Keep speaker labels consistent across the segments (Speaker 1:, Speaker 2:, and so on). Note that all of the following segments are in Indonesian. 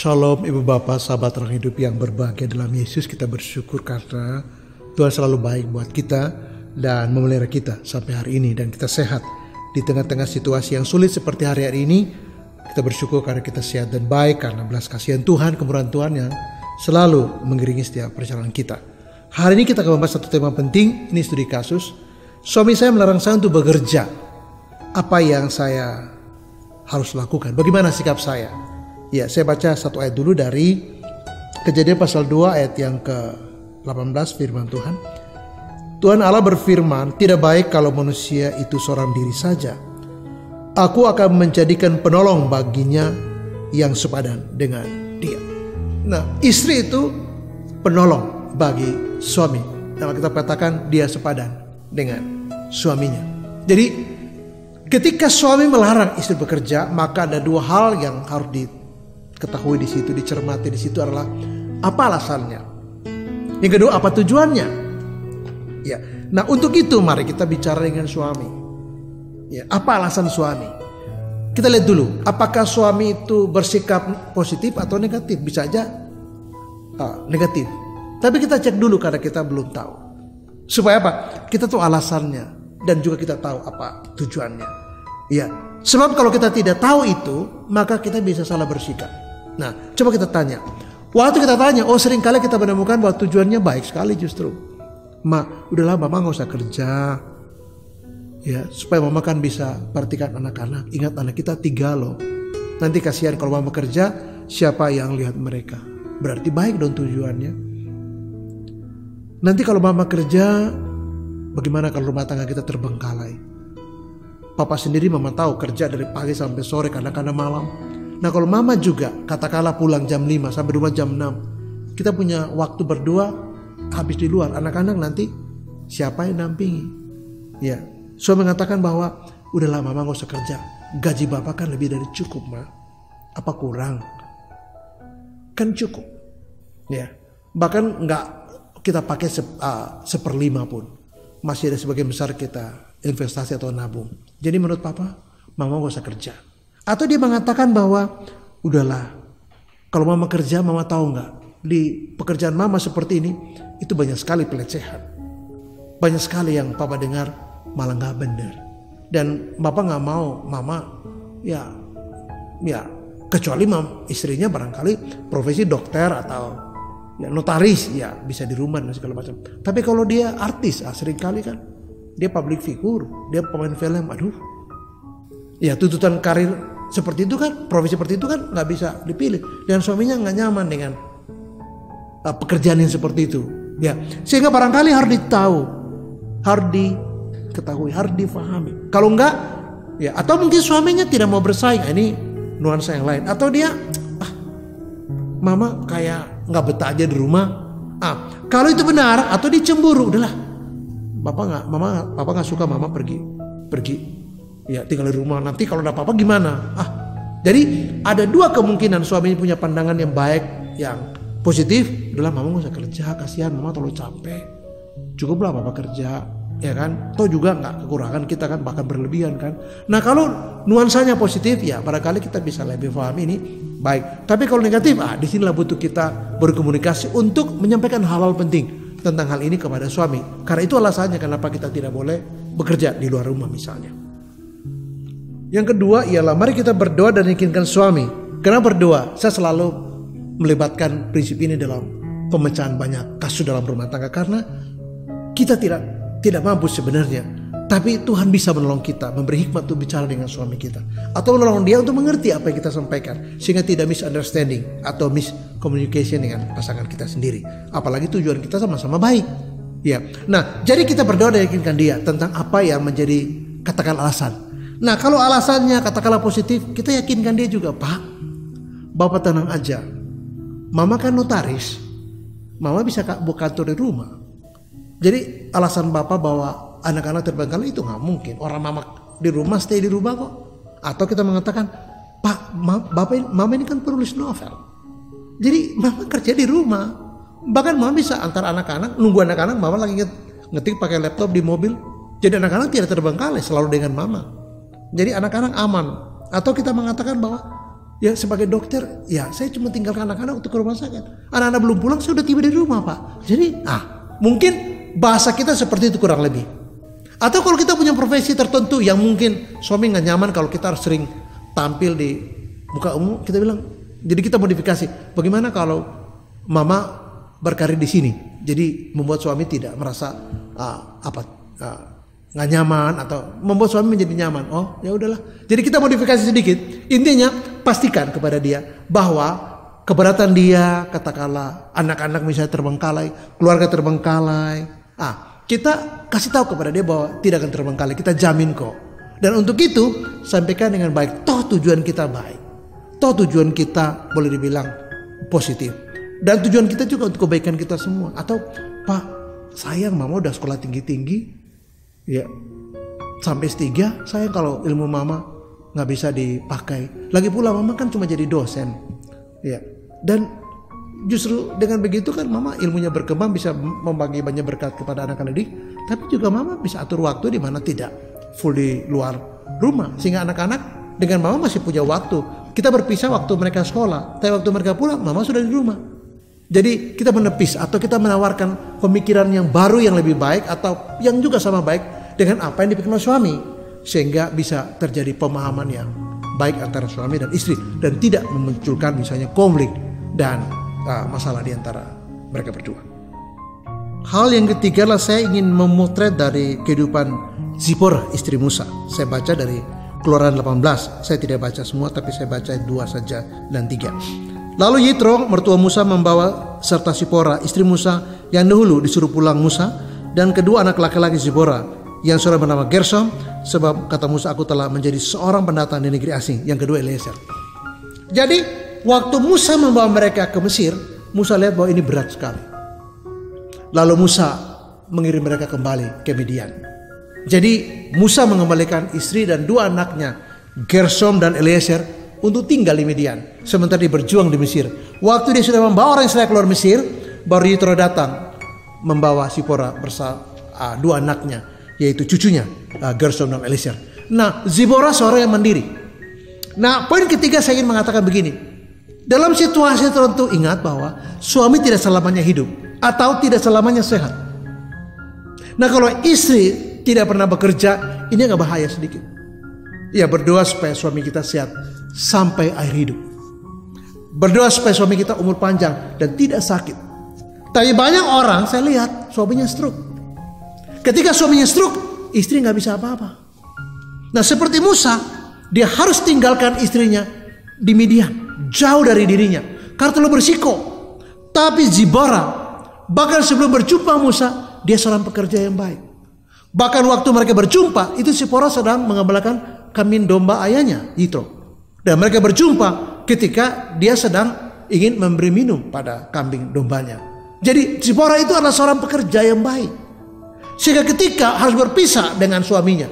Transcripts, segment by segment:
Speaker 1: Shalom Ibu Bapak, sahabat orang hidup yang berbahagia dalam Yesus. Kita bersyukur karena Tuhan selalu baik buat kita dan memelihara kita sampai hari ini. Dan kita sehat di tengah-tengah situasi yang sulit seperti hari-hari ini. Kita bersyukur karena kita sehat dan baik, karena belas kasihan Tuhan, kemurahan Tuhan yang selalu mengiringi setiap perjalanan kita. Hari ini kita akan membahas satu tema penting. Ini studi kasus. Suami saya melarang saya untuk bekerja. Apa yang saya harus lakukan? Bagaimana sikap saya? Ya, saya baca satu ayat dulu dari Kejadian pasal 2 ayat yang ke-18, firman Tuhan. Tuhan Allah berfirman, tidak baik kalau manusia itu seorang diri saja. Aku akan menjadikan penolong baginya yang sepadan dengan dia. Nah, istri itu penolong bagi suami. Kalau kita katakan dia sepadan dengan suaminya. Jadi ketika suami melarang istri bekerja, maka ada dua hal yang harus diketahui di situ, dicermati di situ adalah apa alasannya. Yang kedua, apa tujuannya? Ya. Nah, untuk itu mari kita bicara dengan suami. Ya, apa alasan suami? Kita lihat dulu, apakah suami itu bersikap positif atau negatif? Bisa aja negatif. Tapi kita cek dulu karena kita belum tahu. Supaya apa? Kita tahu alasannya dan juga kita tahu apa tujuannya. Ya, sebab kalau kita tidak tahu itu, maka kita bisa salah bersikap. Nah, coba kita tanya. Waktu kita tanya, seringkali kita menemukan bahwa tujuannya baik sekali justru. Udahlah mama gak usah kerja. Ya, supaya mama kan bisa perhatikan anak-anak. Ingat anak kita 3 loh. Nanti kasihan kalau mama kerja, siapa yang lihat mereka? Berarti baik dong tujuannya. Nanti kalau mama kerja, bagaimana kalau rumah tangga kita terbengkalai? Papa sendiri mama tahu kerja dari pagi sampai sore, kadang-kadang malam. Nah, kalau mama juga katakanlah pulang jam 5 sampai rumah jam 6. Kita punya waktu berdua habis di luar. Anak-anak nanti siapa yang nampingi? Ya, suami mengatakan bahwa udahlah mama gak usah kerja. Gaji bapak kan lebih dari cukup, ma. Apa kurang? Kan cukup. Ya, bahkan nggak kita pakai 1/5 pun. Masih ada sebagian besar kita investasi atau nabung. Jadi menurut papa, mama gak usah kerja. Atau dia mengatakan bahwa udahlah, kalau mama kerja, mama tahu nggak, di pekerjaan mama seperti ini itu banyak sekali pelecehan, banyak sekali yang papa dengar malah nggak benar, dan bapak nggak mau mama ya kecuali istrinya barangkali profesi dokter atau ya notaris, ya bisa di rumah dan segala macam. Tapi kalau dia artis, seringkali kan dia public figure, dia pemain film, aduh. Ya, tuntutan karir seperti itu kan, profesi seperti itu kan nggak bisa dipilih. Dan suaminya nggak nyaman dengan pekerjaan yang seperti itu. Ya, sehingga barangkali harus ditahu, harus diketahui, harus difahami. Kalau enggak, ya atau mungkin suaminya tidak mau bersaing. Ini nuansa yang lain. Atau dia, mama kayak nggak betah aja di rumah. Kalau itu benar, atau dia cemburu, udahlah. Papa nggak suka mama pergi. Ya, tinggal di rumah, nanti kalau ada apa-apa gimana? Jadi ada dua kemungkinan suami punya pandangan yang baik, yang positif. Udahlah mama gak usah kerja, kasihan mama terlalu capek. Cukuplah papa kerja, ya kan? Toh juga nggak kekurangan kita kan, bahkan berlebihan kan. Nah, kalau nuansanya positif, ya barangkali kita bisa lebih paham ini baik. Tapi kalau negatif, disinilah butuh kita berkomunikasi untuk menyampaikan hal-hal penting tentang hal ini kepada suami. Karena itu alasannya kenapa kita tidak boleh bekerja di luar rumah misalnya. Yang kedua ialah mari kita berdoa dan yakinkan suami. Kenapa berdoa? Saya selalu melibatkan prinsip ini dalam pemecahan banyak kasus dalam rumah tangga, karena kita tidak mampu sebenarnya, tapi Tuhan bisa menolong kita, memberi hikmat untuk bicara dengan suami kita, atau menolong dia untuk mengerti apa yang kita sampaikan, sehingga tidak misunderstanding atau miscommunication dengan pasangan kita sendiri. Apalagi tujuan kita sama-sama baik. Ya. Nah, jadi kita berdoa dan yakinkan dia tentang apa yang menjadi katakan alasan. Nah, kalau alasannya katakanlah positif, kita yakinkan dia juga, Pak, Bapak tenang aja. Mama kan notaris, mama bisa buka kantor di rumah. Jadi alasan Bapak bahwa anak-anak terbengkalai itu nggak mungkin. Orang mama di rumah, stay di rumah kok. Atau kita mengatakan, Pak, mama ini kan penulis novel. Jadi mama kerja di rumah. Bahkan mama bisa antar anak-anak, nunggu anak-anak, mama lagi ngetik pakai laptop di mobil. Jadi anak-anak tidak terbengkalai, selalu dengan mama. Jadi anak-anak aman. Atau kita mengatakan bahwa Ya sebagai dokter, ya saya cuma tinggalkan anak-anak untuk ke rumah sakit. Anak-anak belum pulang, saya udah tiba di rumah Pak. Jadi mungkin bahasa kita seperti itu kurang lebih. Atau kalau kita punya profesi tertentu yang mungkin suami nggak nyaman kalau kita harus sering tampil di muka umum, kita bilang, jadi kita modifikasi. Bagaimana kalau mama berkarir di sini? Jadi membuat suami tidak merasa nggak nyaman atau membuat suami menjadi nyaman. Oh ya udahlah. Jadi kita modifikasi sedikit. Intinya pastikan kepada dia bahwa keberatan dia, katakanlah anak-anak misalnya terbengkalai, keluarga terbengkalai. Kita kasih tahu kepada dia bahwa tidak akan terbengkalai. Kita jamin kok. Dan untuk itu sampaikan dengan baik. Toh tujuan kita baik. Toh tujuan kita boleh dibilang positif. Dan tujuan kita juga untuk kebaikan kita semua. Atau Pak, sayang mama udah sekolah tinggi-tinggi. Ya, sampai S3, sayang kalau ilmu mama nggak bisa dipakai. Lagi pula mama kan cuma jadi dosen. Ya, dan justru dengan begitu kan mama ilmunya berkembang, bisa membagi banyak berkat kepada anak-anak didik. Tapi juga mama bisa atur waktu di mana tidak full di luar rumah. Sehingga anak-anak dengan mama masih punya waktu. Kita berpisah waktu mereka sekolah. Tapi waktu mereka pulang, mama sudah di rumah. Jadi kita menepis atau kita menawarkan pemikiran yang baru yang lebih baik atau yang juga sama baik dengan apa yang dipikirkan oleh suami. Sehingga bisa terjadi pemahaman yang baik antara suami dan istri. Dan tidak memunculkan misalnya konflik dan masalah di antara mereka berdua. Hal yang ketiga adalah saya ingin memotret dari kehidupan Zipporah istri Musa. Saya baca dari Keluaran 18. Saya tidak baca semua tapi saya baca 2 saja dan 3. Lalu Yitro mertua Musa membawa serta Zipporah istri Musa yang dahulu disuruh pulang Musa dan kedua anak laki-laki Zipporah yang seorang bernama Gersom, sebab kata Musa aku telah menjadi seorang pendatang di negeri asing. Yang kedua Eliezer. Jadi waktu Musa membawa mereka ke Mesir, Musa lihat bahwa ini berat sekali. Lalu Musa mengirim mereka kembali ke Midian. Jadi Musa mengembalikan istri dan 2 anaknya Gersom dan Eliezer untuk tinggal di Midian, sementara dia berjuang di Mesir. Waktu dia sudah membawa orang Israel keluar Mesir, baru Yitro datang membawa Zipporah bersama 2 anaknya, yaitu cucunya Gersom dan Eliezer. Nah, Zipporah seorang yang mandiri. Nah, poin ketiga saya ingin mengatakan begini. Dalam situasi tertentu ingat bahwa suami tidak selamanya hidup atau tidak selamanya sehat. Nah, kalau istri tidak pernah bekerja, ini agak bahaya sedikit. Ya, berdoa supaya suami kita sehat sampai akhir hidup. Berdoa supaya suami kita umur panjang dan tidak sakit. Tapi banyak orang saya lihat suaminya stroke. Ketika suaminya stroke, istri nggak bisa apa-apa. Nah seperti Musa, dia harus tinggalkan istrinya di Midian, jauh dari dirinya, karena terlalu berisiko. Tapi Zipporah, bahkan sebelum berjumpa Musa, dia seorang pekerja yang baik. Bahkan waktu mereka berjumpa, itu Zipporah sedang mengembalakan kambing domba ayahnya, Yitro. Dan mereka berjumpa ketika dia sedang ingin memberi minum pada kambing dombanya. Jadi Zipporah itu adalah seorang pekerja yang baik. Sehingga ketika harus berpisah dengan suaminya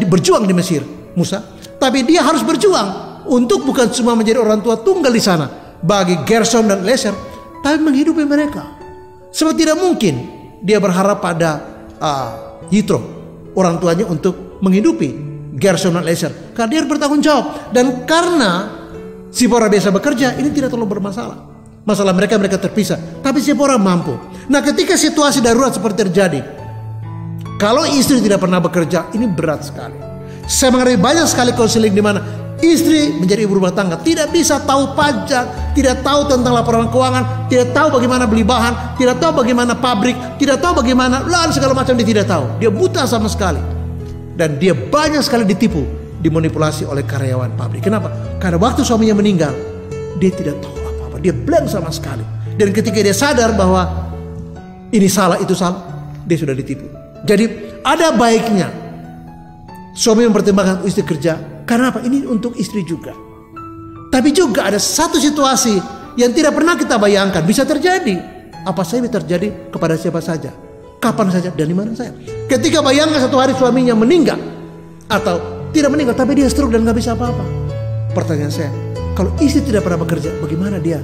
Speaker 1: berjuang di Mesir, Musa. Tapi dia harus berjuang untuk bukan cuma menjadi orang tua tunggal di sana bagi Gersom dan Eliezer, tapi menghidupi mereka. Sebab tidak mungkin dia berharap pada Yitro, orang tuanya, untuk menghidupi Gersom dan Eliezer, karena dia bertanggung jawab. Dan karena Zipporah biasa bekerja, ini tidak terlalu bermasalah. Masalah mereka terpisah, tapi Zipporah mampu. Nah ketika situasi darurat seperti terjadi, kalau istri tidak pernah bekerja, ini berat sekali. Saya mengerti banyak sekali konseling di mana istri menjadi ibu rumah tangga, tidak bisa tahu pajak, tidak tahu tentang laporan keuangan, tidak tahu bagaimana beli bahan, tidak tahu bagaimana pabrik, tidak tahu bagaimana segala macam, dia tidak tahu. Dia buta sama sekali. Dan dia banyak sekali ditipu, dimanipulasi oleh karyawan pabrik. Kenapa? Karena waktu suaminya meninggal, dia tidak tahu apa-apa. Dia blank sama sekali. Dan ketika dia sadar bahwa ini salah, itu salah, dia sudah ditipu. Jadi ada baiknya suami mempertimbangkan istri kerja. Karena apa? Ini untuk istri juga. Tapi juga ada satu situasi yang tidak pernah kita bayangkan bisa terjadi. Apa saja bisa terjadi kepada siapa saja, kapan saja, dan di mana saja. Ketika bayangkan satu hari suaminya meninggal, atau tidak meninggal tapi dia stroke dan gak bisa apa-apa. Pertanyaan saya, kalau istri tidak pernah bekerja, bagaimana dia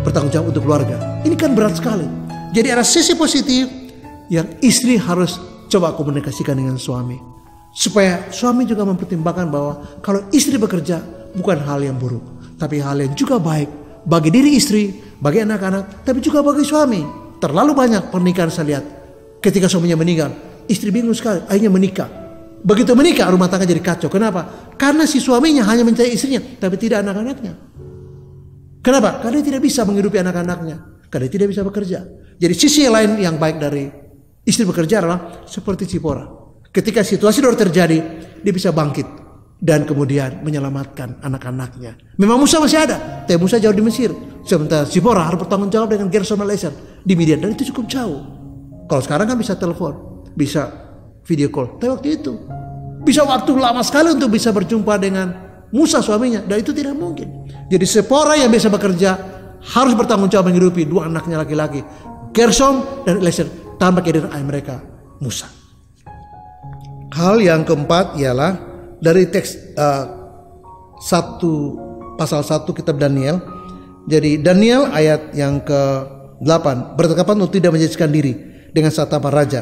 Speaker 1: bertanggung jawab untuk keluarga? Ini kan berat sekali. Jadi ada sisi positif yang istri harus coba komunikasikan dengan suami, supaya suami juga mempertimbangkan bahwa kalau istri bekerja, bukan hal yang buruk, tapi hal yang juga baik bagi diri istri, bagi anak-anak, tapi juga bagi suami. Terlalu banyak pernikahan saya lihat ketika suaminya meninggal, istri bingung sekali, akhirnya menikah. Begitu menikah rumah tangga jadi kacau. Kenapa? Karena si suaminya hanya mencintai istrinya, tapi tidak anak-anaknya. Kenapa? Karena dia tidak bisa menghidupi anak-anaknya, karena dia tidak bisa bekerja. Jadi sisi lain yang baik dari istri bekerja adalah seperti Zipora. Ketika situasi baru terjadi, dia bisa bangkit dan kemudian menyelamatkan anak-anaknya. Memang Musa masih ada, tapi Musa jauh di Mesir. Sementara Zipora harus bertanggung jawab dengan Gersom dan Eliezer di Midian, dan itu cukup jauh. Kalau sekarang kan bisa telepon, bisa video call. Tapi waktu itu bisa waktu lama sekali untuk bisa berjumpa dengan Musa suaminya, dan itu tidak mungkin. Jadi Zipora yang biasa bekerja harus bertanggung jawab menghidupi dua anaknya laki-laki, Gersom dan Eliezer, tanpa kehadiran ayah mereka, Musa. Hal yang keempat ialah dari teks pasal 1 kitab Daniel. Jadi Daniel ayat yang ke-8, bertekapan untuk tidak menjadikan diri dengan santapan raja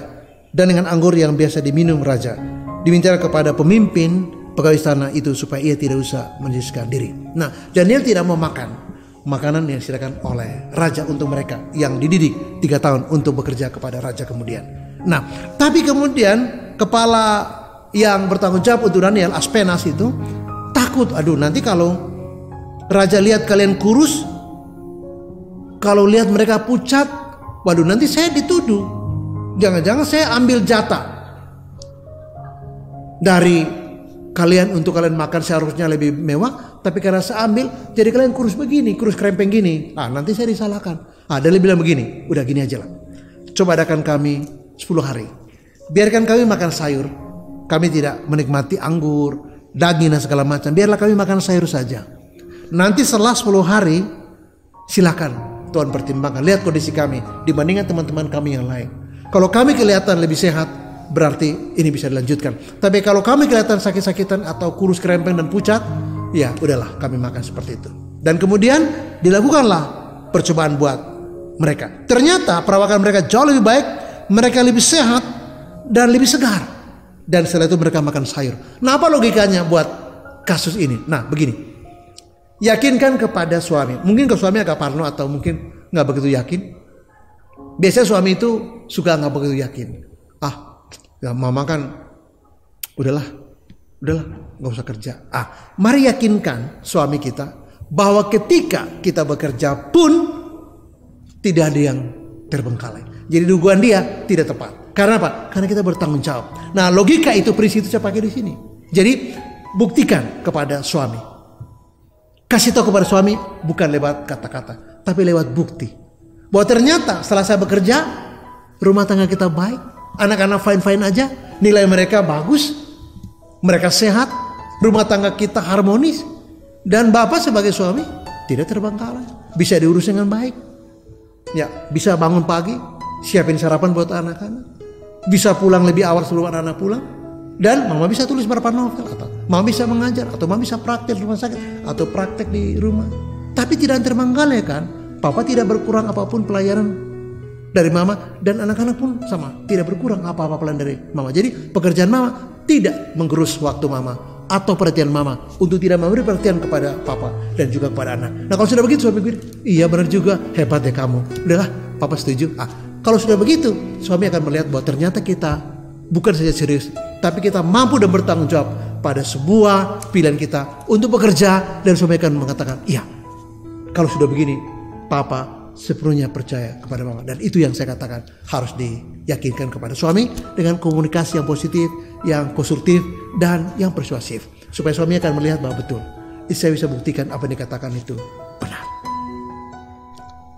Speaker 1: dan dengan anggur yang biasa diminum raja. Diminta kepada pemimpin pegawai istana itu supaya ia tidak usah menjadikan diri. Nah, Daniel tidak mau makan makanan yang disediakan oleh raja untuk mereka yang dididik 3 tahun untuk bekerja kepada raja kemudian. Nah, tapi kemudian kepala yang bertanggung jawab untuk Daniel, Aspenas itu takut. Aduh, nanti kalau raja lihat kalian kurus, kalau lihat mereka pucat, waduh nanti saya dituduh. Jangan-jangan saya ambil jatah dari kalian untuk kalian makan seharusnya lebih mewah, tapi karena saya ambil, jadi kalian kurus begini, kurus krempeng gini. Nanti saya disalahkan. Dia bilang begini, udah gini aja lah. Coba adakan kami 10 hari. Biarkan kami makan sayur. Kami tidak menikmati anggur, daging dan segala macam. Biarlah kami makan sayur saja. Nanti setelah 10 hari, silakan Tuhan pertimbangkan. Lihat kondisi kami dibandingkan teman-teman kami yang lain. Kalau kami kelihatan lebih sehat, berarti ini bisa dilanjutkan. Tapi kalau kami kelihatan sakit-sakitan atau kurus kerempeng dan pucat, ya udahlah kami makan seperti itu. Dan kemudian dilakukanlah percobaan buat mereka. Ternyata perawakan mereka jauh lebih baik, mereka lebih sehat dan lebih segar. Dan setelah itu mereka makan sayur. Nah, apa logikanya buat kasus ini? Nah, begini. Yakinkan kepada suami. Mungkin ke suami agak parno atau mungkin gak begitu yakin. Biasanya suami itu suka gak begitu yakin. Ya mama kan udahlah gak usah kerja. Mari yakinkan suami kita bahwa ketika kita bekerja pun tidak ada yang terbengkalai. Jadi dugaan dia tidak tepat. Karena apa? Karena kita bertanggung jawab. Nah, logika itu, prinsip itu saya pakai di sini. Jadi buktikan kepada suami. Kasih tahu kepada suami bukan lewat kata-kata, tapi lewat bukti. Bahwa ternyata setelah saya bekerja, rumah tangga kita baik, anak-anak fine-fine aja, nilai mereka bagus, mereka sehat, rumah tangga kita harmonis, dan bapak sebagai suami tidak terbengkalai, bisa diurus dengan baik. Ya, bisa bangun pagi, siapin sarapan buat anak-anak, bisa pulang lebih awal sebelum anak-anak pulang, dan mama bisa tulis beberapa novel, atau mama bisa mengajar, atau mama bisa praktek di rumah sakit, atau praktek di rumah. Tapi tidak terbengkalai kan? Papa tidak berkurang apapun pelayanan dari mama, dan anak-anak pun sama, tidak berkurang apa-apa pelayanan dari mama. Jadi pekerjaan mama tidak menggerus waktu mama atau perhatian mama untuk tidak memberi perhatian kepada papa dan juga kepada anak. Nah, kalau sudah begitu suami gue, iya benar juga, hebat ya kamu. Udahlah, papa setuju. Kalau sudah begitu, suami akan melihat bahwa ternyata kita bukan saja serius, tapi kita mampu dan bertanggung jawab pada sebuah pilihan kita untuk bekerja, dan suami akan mengatakan, iya, kalau sudah begini, papa sepenuhnya percaya kepada mama. Dan itu yang saya katakan harus diyakinkan kepada suami dengan komunikasi yang positif, yang konstruktif, dan yang persuasif. Supaya suami akan melihat bahwa betul, saya bisa buktikan apa yang dikatakan itu benar.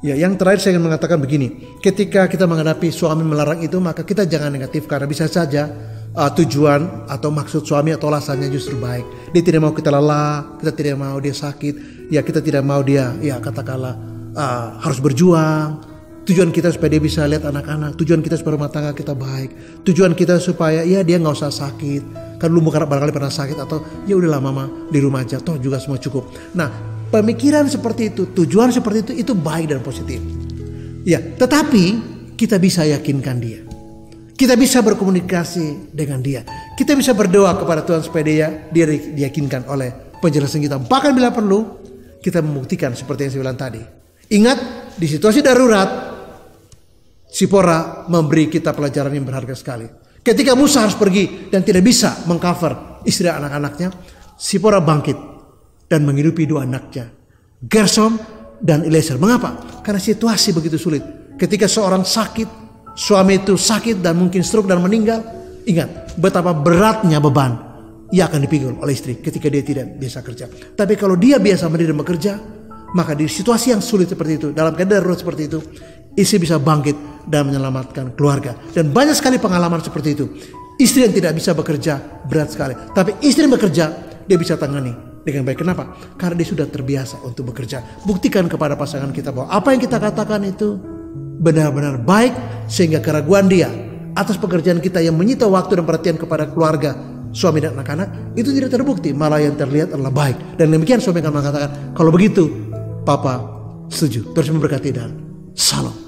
Speaker 1: Ya, yang terakhir saya ingin mengatakan begini. Ketika kita menghadapi suami melarang itu, maka kita jangan negatif. Karena bisa saja tujuan atau maksud suami atau alasannya justru baik. Dia tidak mau kita lelah, kita tidak mau dia sakit, ya kita tidak mau dia, ya katakanlah harus berjuang. Tujuan kita supaya dia bisa lihat anak-anak, tujuan kita supaya rumah tangga kita baik, tujuan kita supaya ya dia nggak usah sakit. Kan lu barangkali pernah sakit, atau ya udahlah mama di rumah aja, toh juga semua cukup. Nah, pemikiran seperti itu, tujuan seperti itu baik dan positif. Ya, tetapi kita bisa yakinkan dia. Kita bisa berkomunikasi dengan dia. Kita bisa berdoa kepada Tuhan supaya dia diyakinkan oleh penjelasan kita. Bahkan bila perlu, kita membuktikan seperti yang saya bilang tadi. Ingat, di situasi darurat, Sipora memberi kita pelajaran yang berharga sekali. Ketika Musa harus pergi dan tidak bisa mengcover istri anak-anaknya, Sipora bangkit dan menghidupi dua anaknya, Gersom dan Eliezer. Mengapa? Karena situasi begitu sulit. Ketika seorang sakit, suami itu sakit dan mungkin stroke dan meninggal, ingat betapa beratnya beban ia akan dipikul oleh istri ketika dia tidak biasa kerja. Tapi kalau dia biasa mendiri dan bekerja, maka di situasi yang sulit seperti itu, dalam keadaan darurat seperti itu, istri bisa bangkit dan menyelamatkan keluarga. Dan banyak sekali pengalaman seperti itu. Istri yang tidak bisa bekerja berat sekali, tapi istri yang bekerja dia bisa tangani dengan baik. Kenapa? Karena dia sudah terbiasa untuk bekerja. Buktikan kepada pasangan kita bahwa apa yang kita katakan itu benar-benar baik, sehingga keraguan dia atas pekerjaan kita yang menyita waktu dan perhatian kepada keluarga, suami dan anak-anak, itu tidak terbukti. Malah yang terlihat adalah baik. Dan demikian suami akan mengatakan, kalau begitu Papa setuju. Terus memberkati dan salam.